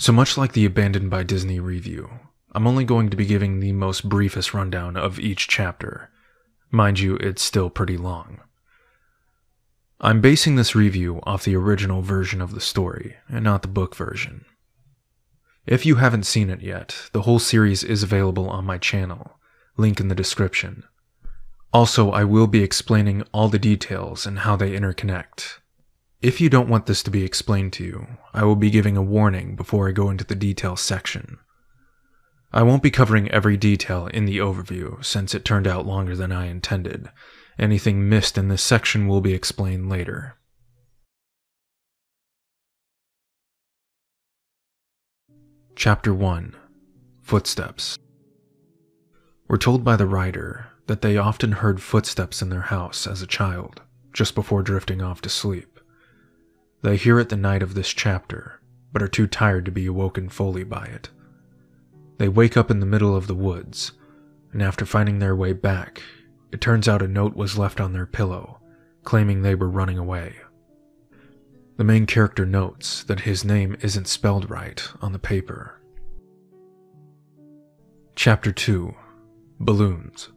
So much like the Abandoned by Disney review, I'm only going to be giving the most briefest rundown of each chapter. Mind you, it's still pretty long. I'm basing this review off the original version of the story, and not the book version. If you haven't seen it yet, the whole series is available on my channel, link in the description. Also, I will be explaining all the details and how they interconnect. If you don't want this to be explained to you, I will be giving a warning before I go into the details section. I won't be covering every detail in the overview since it turned out longer than I intended. Anything missed in this section will be explained later. Chapter 1. Footsteps. We're told by the writer that they often heard footsteps in their house as a child, just before drifting off to sleep. They hear it the night of this chapter, but are too tired to be awoken fully by it. They wake up in the middle of the woods, and after finding their way back, it turns out a note was left on their pillow, claiming they were running away. The main character notes that his name isn't spelled right on the paper. Chapter 2. Balloons.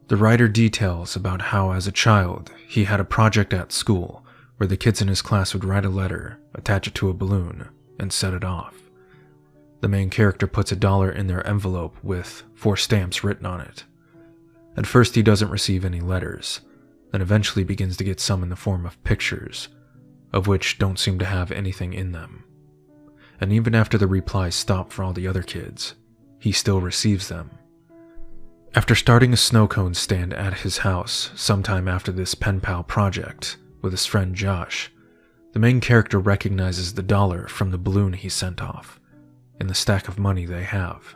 The writer details about how as a child he had a project at school where the kids in his class would write a letter, attach it to a balloon, and set it off. The main character puts $1 in their envelope with 4 stamps written on it. At first he doesn't receive any letters, then eventually begins to get some in the form of pictures, of which don't seem to have anything in them. And even after the replies stop for all the other kids, he still receives them. After starting a snow cone stand at his house sometime after this Penpal project with his friend Josh, the main character recognizes the $1 from the balloon he sent off, in the stack of money they have.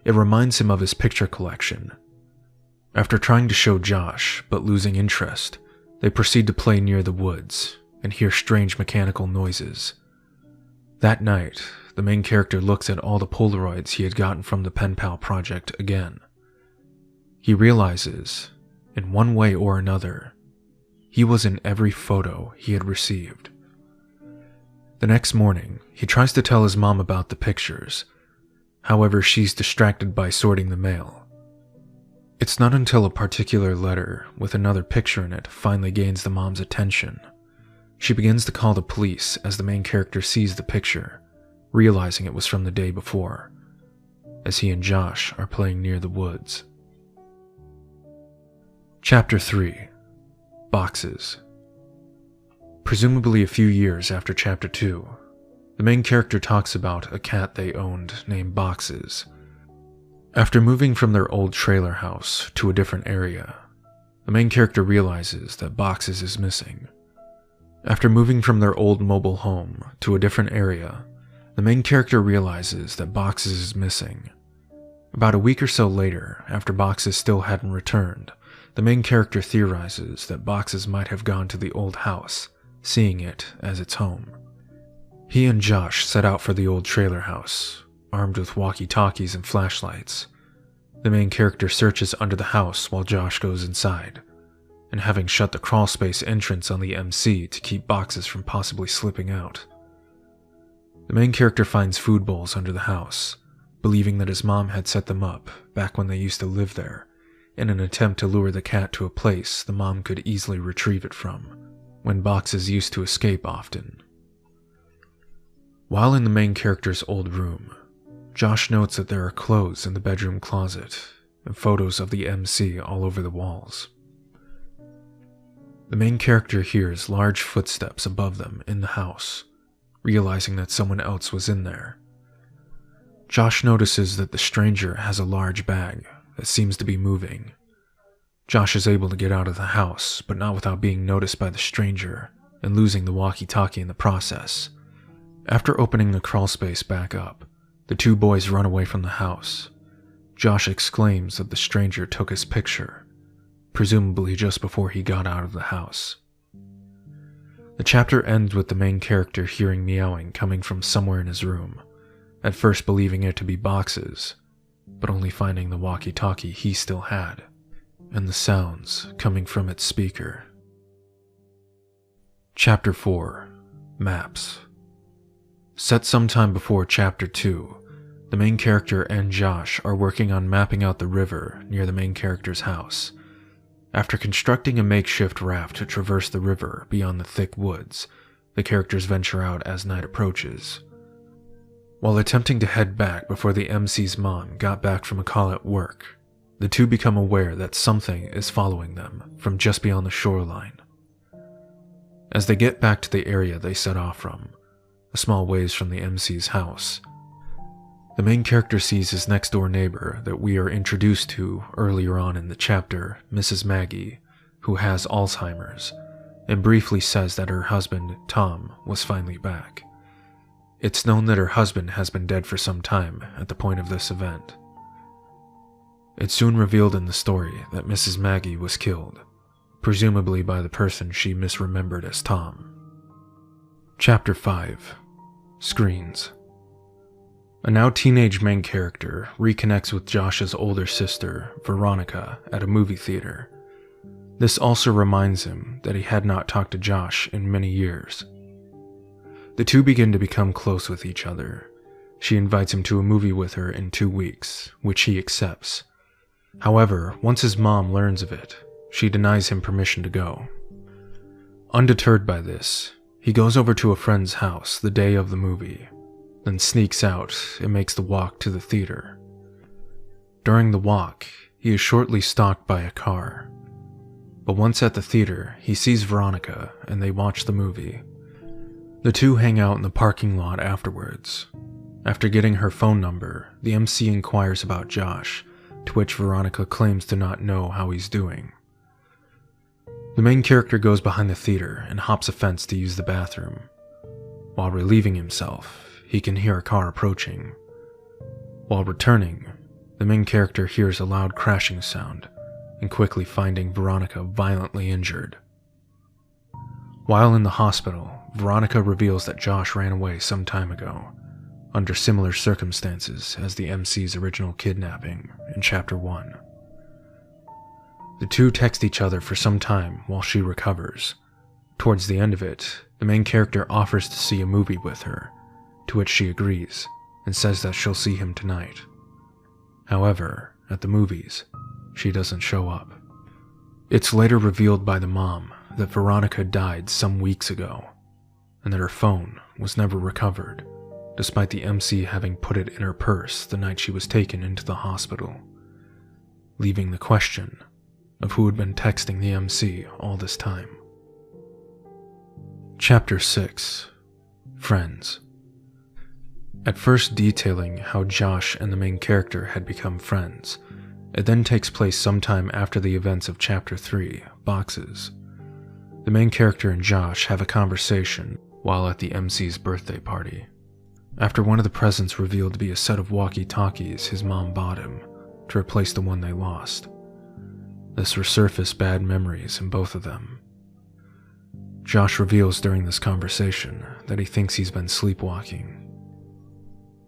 It reminds him of his picture collection. After trying to show Josh, but losing interest, they proceed to play near the woods and hear strange mechanical noises. That night, the main character looks at all the Polaroids he had gotten from the Penpal project again. He realizes, in one way or another, he was in every photo he had received. The next morning, he tries to tell his mom about the pictures. However, she's distracted by sorting the mail. It's not until a particular letter with another picture in it finally gains the mom's attention. She begins to call the police as the main character sees the picture, realizing it was from the day before, as he and Josh are playing near the woods. Chapter 3. Boxes. Presumably a few years after Chapter 2, the main character talks about a cat they owned named Boxes. After moving from their old trailer house to a different area, the main character realizes that Boxes is missing. After moving from their old mobile home to a different area, the main character realizes that Boxes is missing. About a week or so later, after Boxes still hadn't returned, the main character theorizes that Boxes might have gone to the old house, seeing it as its home. He and Josh set out for the old trailer house, armed with walkie-talkies and flashlights. The main character searches under the house while Josh goes inside, and having shut the crawlspace entrance on the MC to keep Boxes from possibly slipping out. The main character finds food bowls under the house, believing that his mom had set them up back when they used to live there, in an attempt to lure the cat to a place the mom could easily retrieve it from, when Boxes used to escape often. While in the main character's old room, Josh notes that there are clothes in the bedroom closet and photos of the MC all over the walls. The main character hears large footsteps above them in the house, realizing that someone else was in there. Josh notices that the stranger has a large bag that seems to be moving. Josh is able to get out of the house, but not without being noticed by the stranger and losing the walkie-talkie in the process. After opening the crawlspace back up, the two boys run away from the house. Josh exclaims that the stranger took his picture, presumably just before he got out of the house. The chapter ends with the main character hearing meowing coming from somewhere in his room, at first believing it to be Boxes, but only finding the walkie-talkie he still had, and the sounds coming from its speaker. Chapter 4. Maps. Set sometime before Chapter 2, the main character and Josh are working on mapping out the river near the main character's house. After constructing a makeshift raft to traverse the river beyond the thick woods, the characters venture out as night approaches. While attempting to head back before the MC's mom got back from a call at work, the two become aware that something is following them from just beyond the shoreline. As they get back to the area they set off from, a small ways from the MC's house, the main character sees his next-door neighbor that we are introduced to earlier on in the chapter, Mrs. Maggie, who has Alzheimer's, and briefly says that her husband, Tom, was finally back. It's known that her husband has been dead for some time at the point of this event. It's soon revealed in the story that Mrs. Maggie was killed, presumably by the person she misremembered as Tom. Chapter 5. Screens. A now teenage main character reconnects with Josh's older sister, Veronica, at a movie theater. This also reminds him that he had not talked to Josh in many years. The two begin to become close with each other. She invites him to a movie with her in 2 weeks, which he accepts. However, once his mom learns of it, she denies him permission to go. Undeterred by this, he goes over to a friend's house the day of the movie, then sneaks out and makes the walk to the theater. During the walk, he is shortly stalked by a car. But once at the theater, he sees Veronica and they watch the movie. The two hang out in the parking lot afterwards. After getting her phone number, the MC inquires about Josh, to which Veronica claims to not know how he's doing. The main character goes behind the theater and hops a fence to use the bathroom. While relieving himself, he can hear a car approaching. While returning, the main character hears a loud crashing sound and quickly finding Veronica violently injured. While in the hospital, Veronica reveals that Josh ran away some time ago, under similar circumstances as the MC's original kidnapping in Chapter 1. The two text each other for some time while she recovers. Towards the end of it, the main character offers to see a movie with her, to which she agrees and says that she'll see him tonight. However, at the movies, she doesn't show up. It's later revealed by the mom that Veronica died some weeks ago, and that her phone was never recovered, despite the MC having put it in her purse the night she was taken into the hospital, leaving the question of who had been texting the MC all this time. Chapter 6. Friends. At first detailing how Josh and the main character had become friends, it then takes place sometime after the events of Chapter 3, Boxes. The main character and Josh have a conversation while at the MC's birthday party. After one of the presents revealed to be a set of walkie-talkies his mom bought him to replace the one they lost. This resurfaced bad memories in both of them. Josh reveals during this conversation that he thinks he's been sleepwalking.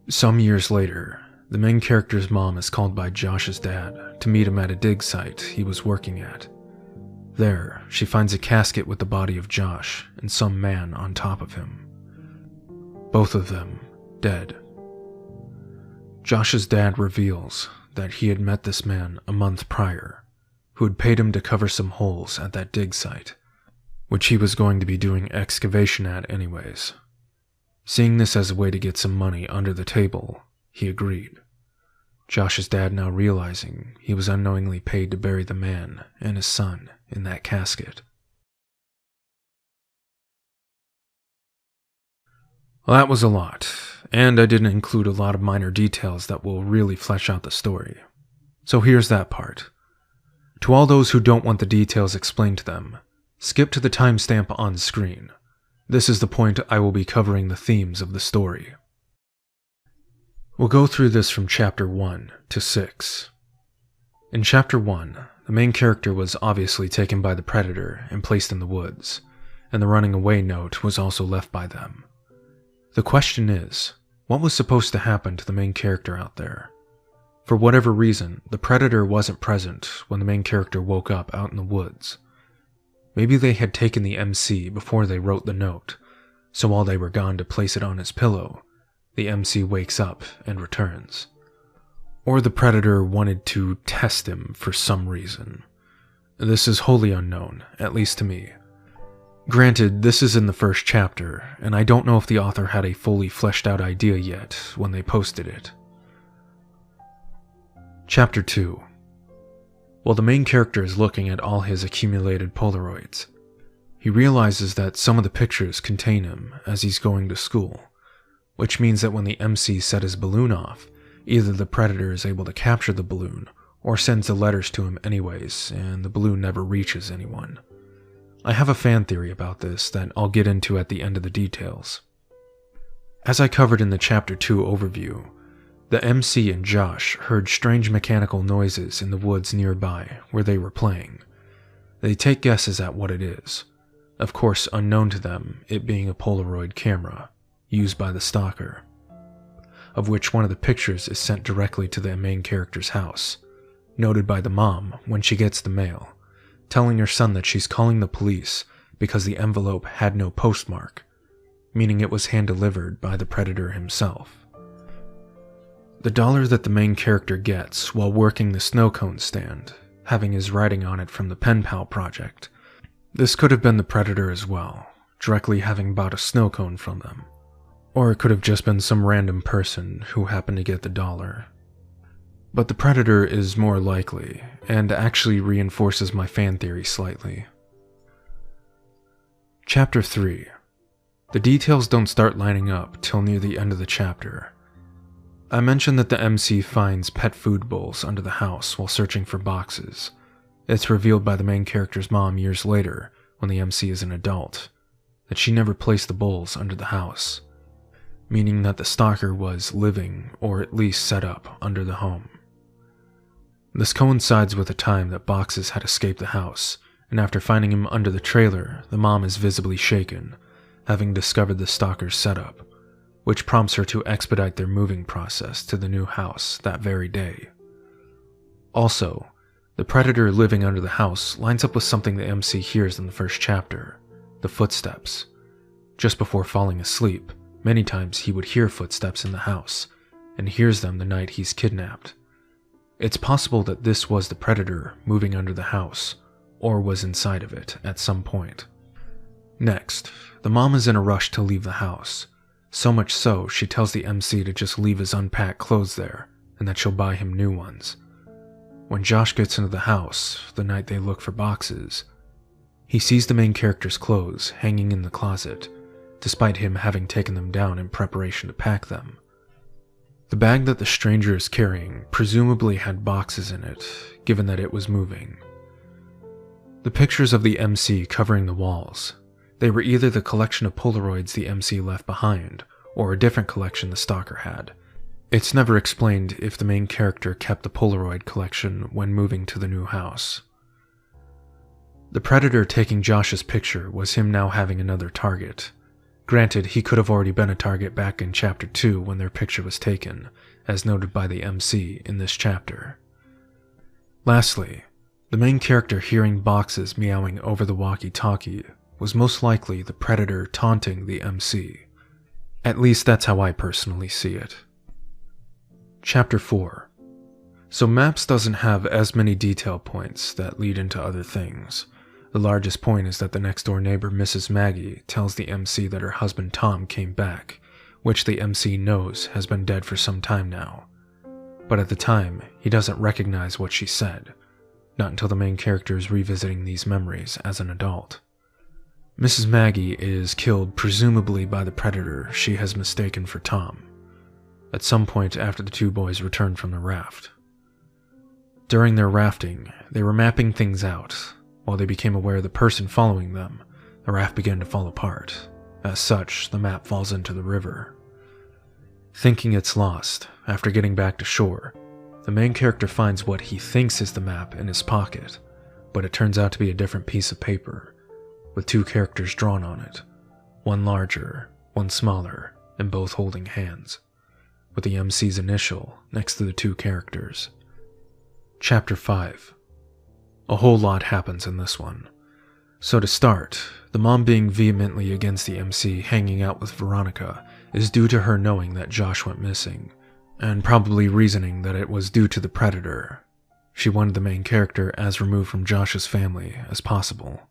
Some years later, the main character's mom is called by Josh's dad to meet him at a dig site he was working at. There, she finds a casket with the body of Josh and some man on top of him. Both of them dead. Josh's dad reveals that he had met this man a month prior, who had paid him to cover some holes at that dig site, which he was going to be doing excavation at anyways. Seeing this as a way to get some money under the table, he agreed. Josh's dad now realizing he was unknowingly paid to bury the man and his son in that casket. Well, that was a lot, and I didn't include a lot of minor details that will really flesh out the story. So here's that part. To all those who don't want the details explained to them, skip to the timestamp on screen. This is the point I will be covering the themes of the story. We'll go through this from Chapter 1 to 6. In Chapter 1, the main character was obviously taken by the predator and placed in the woods, and the running away note was also left by them. The question is, what was supposed to happen to the main character out there? For whatever reason, the predator wasn't present when the main character woke up out in the woods. Maybe they had taken the MC before they wrote the note, so while they were gone to place it on his pillow, the MC wakes up and returns. Or the predator wanted to test him for some reason. This is wholly unknown, at least to me. Granted, this is in the first chapter, and I don't know if the author had a fully fleshed out idea yet when they posted it. Chapter 2. While the main character is looking at all his accumulated Polaroids, he realizes that some of the pictures contain him as he's going to school, which means that when the MC set his balloon off, either the predator is able to capture the balloon or sends the letters to him anyways, and the balloon never reaches anyone. I have a fan theory about this that I'll get into at the end of the details. As I covered in the Chapter 2 overview, the MC and Josh heard strange mechanical noises in the woods nearby where they were playing. They take guesses at what it is, of course unknown to them, it being a Polaroid camera used by the stalker, of which one of the pictures is sent directly to the main character's house, noted by the mom when she gets the mail, telling her son that she's calling the police because the envelope had no postmark, meaning it was hand-delivered by the predator himself. The dollar that the main character gets while working the snow cone stand, having his writing on it from the Penpal project, this could have been the predator as well, directly having bought a snow cone from them. Or it could have just been some random person who happened to get the dollar. But the predator is more likely, and actually reinforces my fan theory slightly. Chapter 3. The details don't start lining up till near the end of the chapter. I mentioned that the MC finds pet food bowls under the house while searching for boxes. It's revealed by the main character's mom years later, when the MC is an adult, that she never placed the bowls under the house, meaning that the stalker was living, or at least set up, under the home. This coincides with the time that boxes had escaped the house, and after finding him under the trailer, the mom is visibly shaken, having discovered the stalker's setup, which prompts her to expedite their moving process to the new house that very day. Also, the predator living under the house lines up with something the MC hears in the first chapter, the footsteps. Just before falling asleep, many times he would hear footsteps in the house, and hears them the night he's kidnapped. It's possible that this was the predator moving under the house, or was inside of it at some point. Next, the mom is in a rush to leave the house, so much so she tells the MC to just leave his unpacked clothes there, and that she'll buy him new ones. When Josh gets into the house, the night they look for boxes, he sees the main character's clothes hanging in the closet, despite him having taken them down in preparation to pack them. The bag that the stranger is carrying presumably had boxes in it, given that it was moving. The pictures of the MC covering the walls, they were either the collection of Polaroids the MC left behind, or a different collection the stalker had. It's never explained if the main character kept the Polaroid collection when moving to the new house. The predator taking Josh's picture was him now having another target. Granted, he could have already been a target back in Chapter 2 when their picture was taken, as noted by the MC in this chapter. Lastly, the main character hearing boxes meowing over the walkie-talkie was most likely the predator taunting the MC. At least that's how I personally see it. Chapter 4. So Maps doesn't have as many detail points that lead into other things. The largest point is that the next-door neighbor, Mrs. Maggie, tells the MC that her husband Tom came back, which the MC knows has been dead for some time now. But at the time, he doesn't recognize what she said, not until the main character is revisiting these memories as an adult. Mrs. Maggie is killed presumably by the predator she has mistaken for Tom, at some point after the two boys returned from the raft. During their rafting, they were mapping things out. While they became aware of the person following them, the raft began to fall apart. As such, the map falls into the river. Thinking it's lost, after getting back to shore, the main character finds what he thinks is the map in his pocket, but it turns out to be a different piece of paper, with two characters drawn on it, one larger, one smaller, and both holding hands, with the MC's initial next to the two characters. Chapter 5. A whole lot happens in this one. So to start, the mom being vehemently against the MC hanging out with Veronica is due to her knowing that Josh went missing, and probably reasoning that it was due to the predator. She wanted the main character as removed from Josh's family as possible.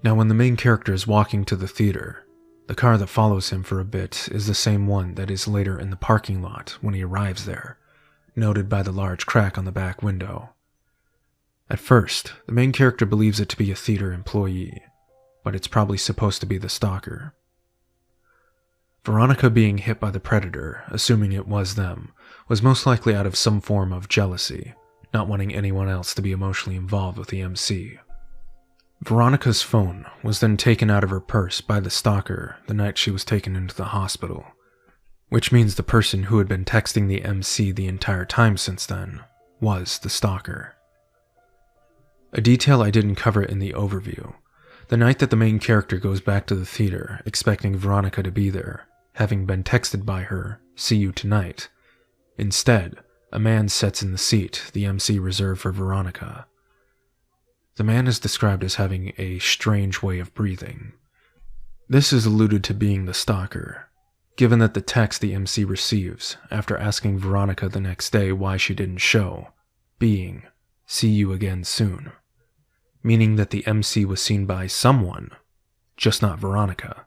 Now when the main character is walking to the theater, the car that follows him for a bit is the same one that is later in the parking lot when he arrives there, noted by the large crack on the back window. At first, the main character believes it to be a theater employee, but it's probably supposed to be the stalker. Veronica being hit by the predator, assuming it was them, was most likely out of some form of jealousy, not wanting anyone else to be emotionally involved with the MC. Veronica's phone was then taken out of her purse by the stalker the night she was taken into the hospital, which means the person who had been texting the MC the entire time since then was the stalker. A detail I didn't cover in the overview: the night that the main character goes back to the theater expecting Veronica to be there, having been texted by her, "See you tonight." Instead, a man sits in the seat the MC reserved for Veronica. The man is described as having a strange way of breathing. This is alluded to being the stalker, given that the text the MC receives after asking Veronica the next day why she didn't show, being, "See you again soon," meaning that the MC was seen by someone, just not Veronica.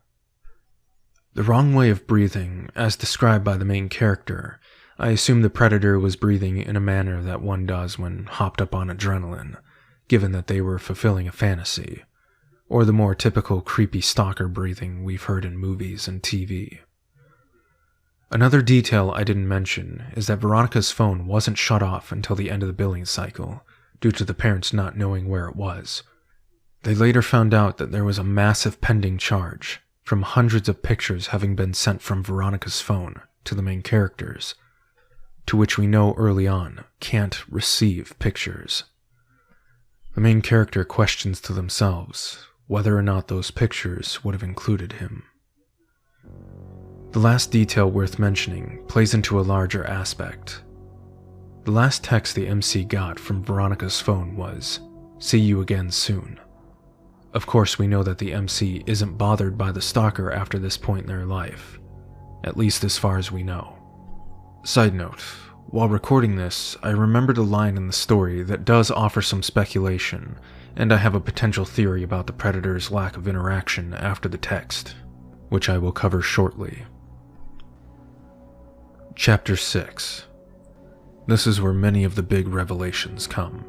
The wrong way of breathing, as described by the main character, I assume the predator was breathing in a manner that one does when hopped up on adrenaline, given that they were fulfilling a fantasy, or the more typical creepy stalker breathing we've heard in movies and TV. Another detail I didn't mention is that Veronica's phone wasn't shut off until the end of the billing cycle, due to the parents not knowing where it was. They later found out that there was a massive pending charge from hundreds of pictures having been sent from Veronica's phone to the main characters, to which we know early on can't receive pictures. The main character questions to themselves whether or not those pictures would have included him. The last detail worth mentioning plays into a larger aspect. The last text the MC got from Veronica's phone was, "See you again soon." Of course, we know that the MC isn't bothered by the stalker after this point in their life, at least as far as we know. Side note, while recording this, I remembered a line in the story that does offer some speculation, and I have a potential theory about the predator's lack of interaction after the text, which I will cover shortly. Chapter 6. This is where many of the big revelations come.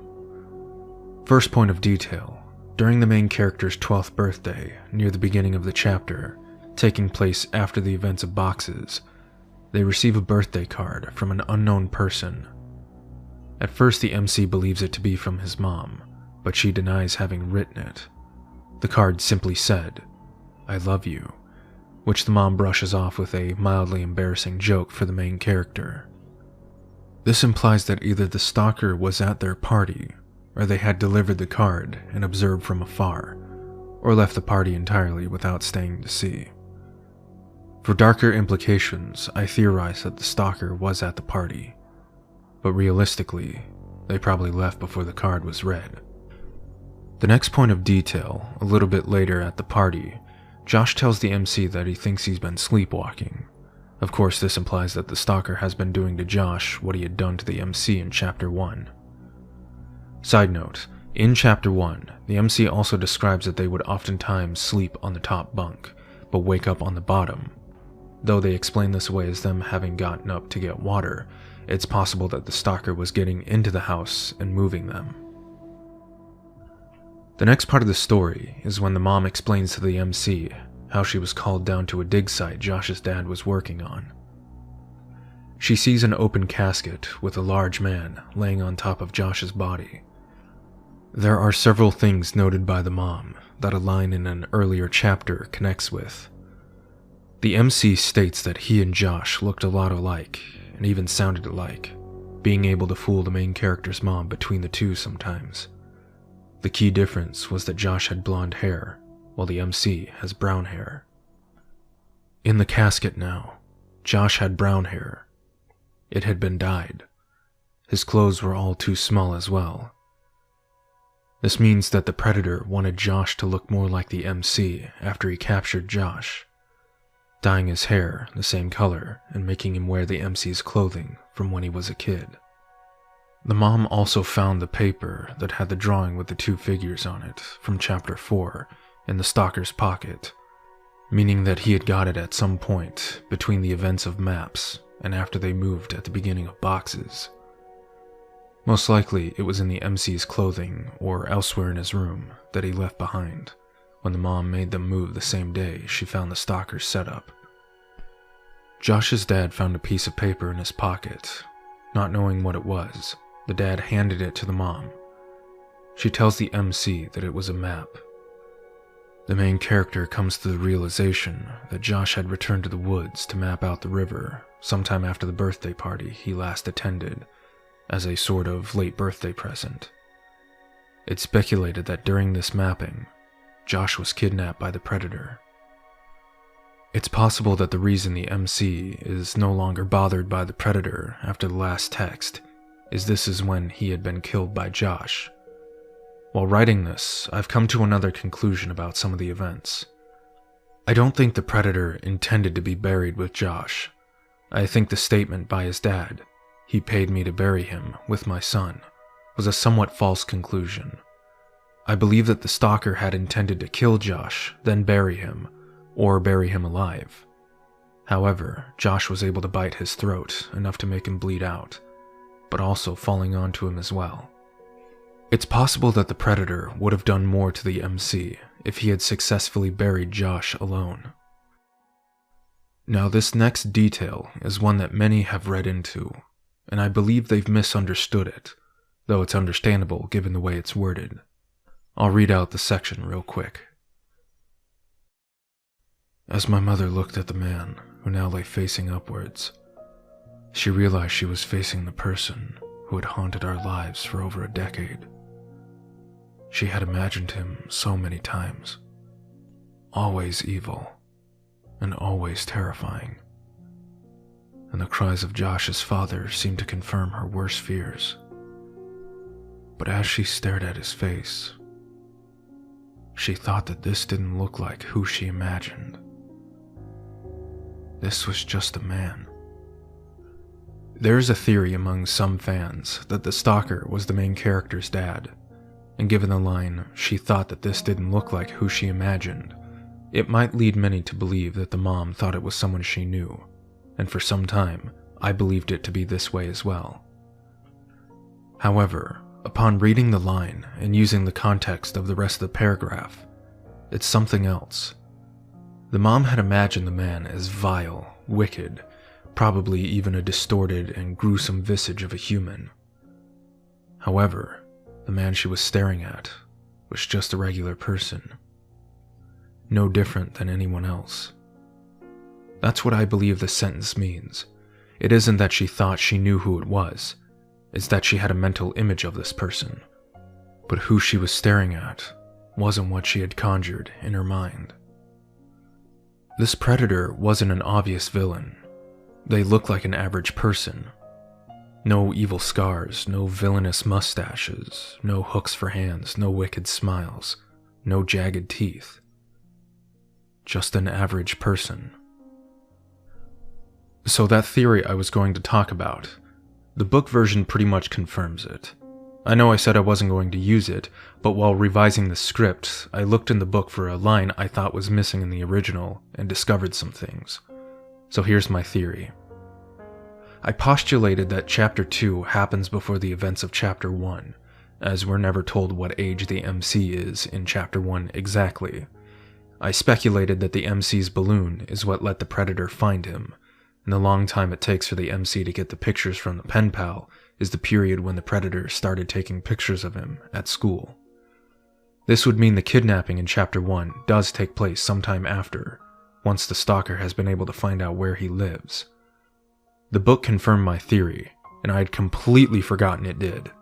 First point of detail: during the main character's 12th birthday, near the beginning of the chapter, taking place after the events of Boxes, they receive a birthday card from an unknown person. At first, the MC believes it to be from his mom, but she denies having written it. The card simply said, "I love you," which the mom brushes off with a mildly embarrassing joke for the main character. This implies that either the stalker was at their party, or they had delivered the card and observed from afar, or left the party entirely without staying to see. For darker implications, I theorize that the stalker was at the party, but realistically, they probably left before the card was read. The next point of detail, a little bit later at the party, Josh tells the MC that he thinks he's been sleepwalking. Of course, this implies that the stalker has been doing to Josh what he had done to the MC in Chapter 1. Side note, in Chapter 1, the MC also describes that they would oftentimes sleep on the top bunk, but wake up on the bottom. Though they explain this away as them having gotten up to get water, it's possible that the stalker was getting into the house and moving them. The next part of the story is when the mom explains to the MC how she was called down to a dig site Josh's dad was working on. She sees an open casket with a large man laying on top of Josh's body. There are several things noted by the mom that a line in an earlier chapter connects with. The MC states that he and Josh looked a lot alike, and even sounded alike, being able to fool the main character's mom between the two sometimes. The key difference was that Josh had blonde hair, while the MC has brown hair. In the casket now, Josh had brown hair. It had been dyed. His clothes were all too small as well. This means that the predator wanted Josh to look more like the MC after he captured Josh, dyeing his hair the same color and making him wear the MC's clothing from when he was a kid. The mom also found the paper that had the drawing with the two figures on it from Chapter 4 in the stalker's pocket, meaning that he had got it at some point between the events of maps and after they moved at the beginning of boxes. Most likely it was in the MC's clothing or elsewhere in his room that he left behind when the mom made them move the same day she found the stalker's setup. Josh's dad found a piece of paper in his pocket. Not knowing what it was, the dad handed it to the mom. She tells the MC that it was a map. The main character comes to the realization that Josh had returned to the woods to map out the river sometime after the birthday party he last attended, as a sort of late birthday present. It's speculated that during this mapping, Josh was kidnapped by the predator. It's possible that the reason the MC is no longer bothered by the predator after the last text is this is when he had been killed by Josh. While writing this, I've come to another conclusion about some of the events. I don't think the predator intended to be buried with Josh. I think the statement by his dad, "He paid me to bury him with my son," was a somewhat false conclusion. I believe that the stalker had intended to kill Josh, then bury him, or bury him alive. However, Josh was able to bite his throat enough to make him bleed out, but also falling onto him as well. It's possible that the predator would have done more to the MC if he had successfully buried Josh alone. Now, this next detail is one that many have read into, and I believe they've misunderstood it, though it's understandable given the way it's worded. I'll read out the section real quick. As my mother looked at the man who now lay facing upwards, she realized she was facing the person who had haunted our lives for over a decade. She had imagined him so many times, always evil and always terrifying, and the cries of Josh's father seemed to confirm her worst fears. But as she stared at his face, she thought that this didn't look like who she imagined. This was just a man. There's a theory among some fans that the stalker was the main character's dad, and given the line, "She thought that this didn't look like who she imagined," it might lead many to believe that the mom thought it was someone she knew, and for some time, I believed it to be this way as well. However, upon reading the line and using the context of the rest of the paragraph, it's something else. The mom had imagined the man as vile, wicked, probably even a distorted and gruesome visage of a human. However, the man she was staring at was just a regular person, no different than anyone else. That's what I believe this sentence means. It isn't that she thought she knew who it was, it's that she had a mental image of this person, but who she was staring at wasn't what she had conjured in her mind. This predator wasn't an obvious villain. They looked like an average person. No evil scars, no villainous mustaches, no hooks for hands, no wicked smiles, no jagged teeth. Just an average person. So that theory I was going to talk about, the book version pretty much confirms it. I know I said I wasn't going to use it, but while revising the script, I looked in the book for a line I thought was missing in the original and discovered some things. So here's my theory. I postulated that Chapter 2 happens before the events of Chapter 1, as we're never told what age the MC is in Chapter 1 exactly. I speculated that the MC's balloon is what let the predator find him, and the long time it takes for the MC to get the pictures from the Penpal is the period when the predator started taking pictures of him at school. This would mean the kidnapping in Chapter 1 does take place sometime after, once the stalker has been able to find out where he lives. The book confirmed my theory, and I had completely forgotten it did.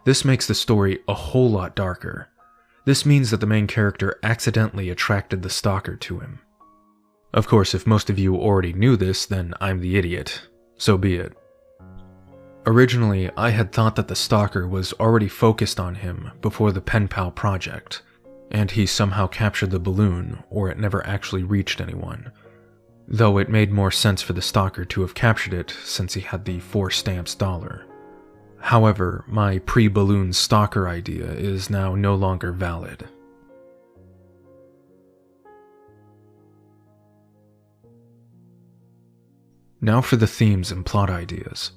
This makes the story a whole lot darker. This means that the main character accidentally attracted the stalker to him. Of course, if most of you already knew this, then I'm the idiot. So be it. Originally, I had thought that the stalker was already focused on him before the Penpal project, and he somehow captured the balloon, or it never actually reached anyone. Though it made more sense for the stalker to have captured it since he had the 4 stamps dollar. However, my pre-balloon stalker idea is now no longer valid. Now for the themes and plot ideas.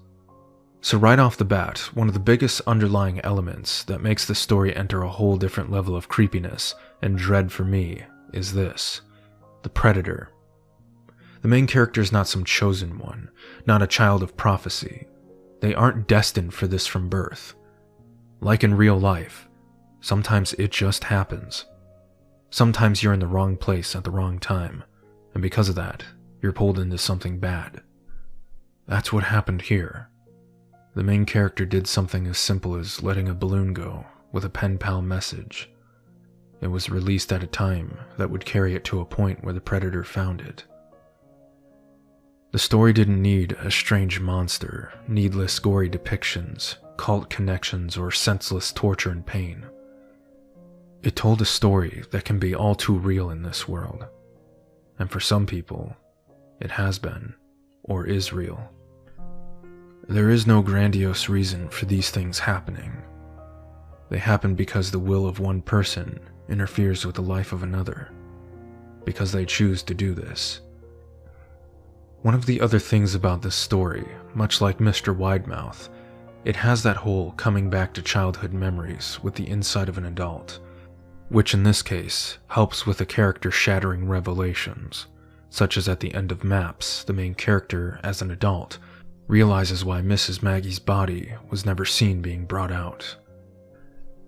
So right off the bat, one of the biggest underlying elements that makes the story enter a whole different level of creepiness and dread for me is this: the predator. The main character is not some chosen one, not a child of prophecy. They aren't destined for this from birth. Like in real life, sometimes it just happens. Sometimes you're in the wrong place at the wrong time, and because of that, you're pulled into something bad. That's what happened here. The main character did something as simple as letting a balloon go with a Penpal message. It was released at a time that would carry it to a point where the predator found it. The story didn't need a strange monster, needless gory depictions, cult connections, or senseless torture and pain. It told a story that can be all too real in this world. And for some people, it has been, or is real. There is no grandiose reason for these things happening. They happen because the will of one person interferes with the life of another, because they choose to do this. One of the other things about this story, much like Mr. Widemouth, it has that whole coming back to childhood memories with the insight of an adult, which in this case helps with the character-shattering revelations, such as at the end of Maps, the main character, as an adult, realizes why Mrs. Maggie's body was never seen being brought out.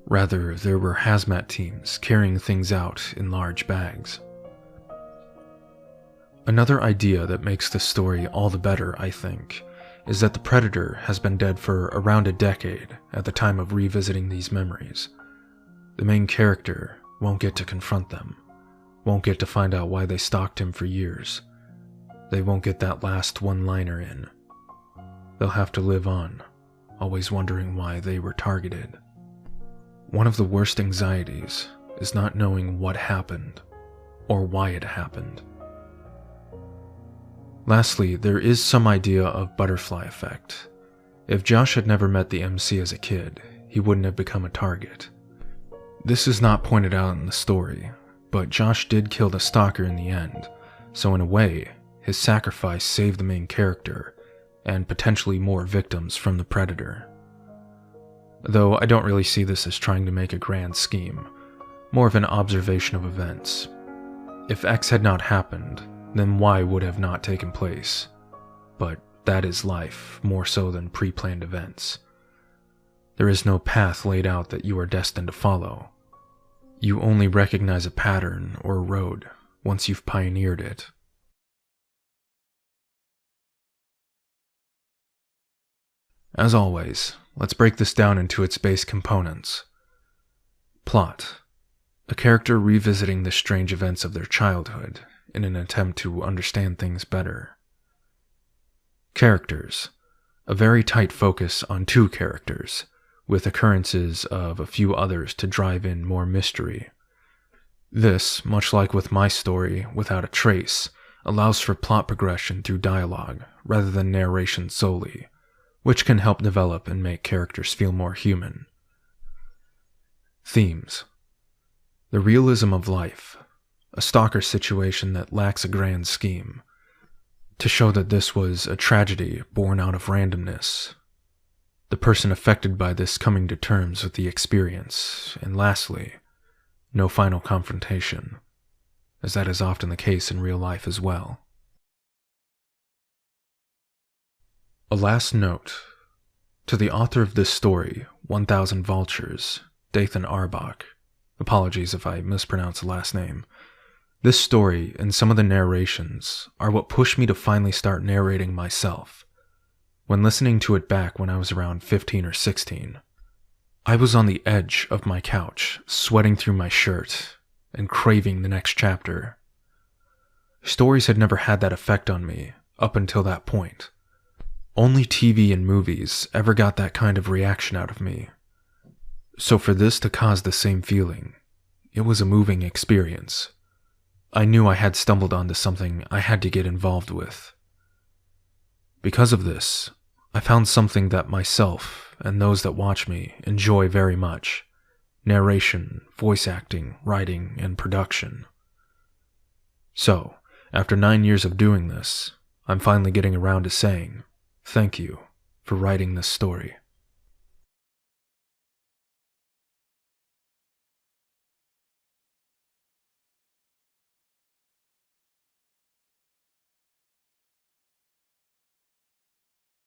Rather, there were hazmat teams carrying things out in large bags. Another idea that makes this story all the better, I think, is that the predator has been dead for around a decade at the time of revisiting these memories. The main character won't get to confront them, won't get to find out why they stalked him for years. They won't get that last one-liner in. They'll have to live on, always wondering why they were targeted. One of the worst anxieties is not knowing what happened, or why it happened. Lastly, there is some idea of butterfly effect. If Josh had never met the MC as a kid, he wouldn't have become a target. This is not pointed out in the story, but Josh did kill the stalker in the end, so in a way, his sacrifice saved the main character, and potentially more victims from the predator. Though I don't really see this as trying to make a grand scheme, more of an observation of events. If X had not happened, then Y would have not taken place. But that is life, more so than pre-planned events. There is no path laid out that you are destined to follow. You only recognize a pattern or a road once you've pioneered it. As always, let's break this down into its base components. Plot. A character revisiting the strange events of their childhood in an attempt to understand things better. Characters. A very tight focus on 2 characters, with occurrences of a few others to drive in more mystery. This, much like with my story, Without a Trace, allows for plot progression through dialogue rather than narration solely, which can help develop and make characters feel more human. Themes. The realism of life, a stalker situation that lacks a grand scheme, to show that this was a tragedy born out of randomness, the person affected by this coming to terms with the experience, and lastly, no final confrontation, as that is often the case in real life as well. A last note. To the author of this story, 1000 Vultures, Dathan Arbach, apologies if I mispronounce the last name, this story and some of the narrations are what pushed me to finally start narrating myself. When listening to it back when I was around 15 or 16, I was on the edge of my couch, sweating through my shirt, and craving the next chapter. Stories had never had that effect on me up until that point. Only TV and movies ever got that kind of reaction out of me. So for this to cause the same feeling, it was a moving experience. I knew I had stumbled onto something I had to get involved with. Because of this, I found something that myself and those that watch me enjoy very much: narration, voice acting, writing, and production. So, after 9 years of doing this, I'm finally getting around to saying thank you for writing this story.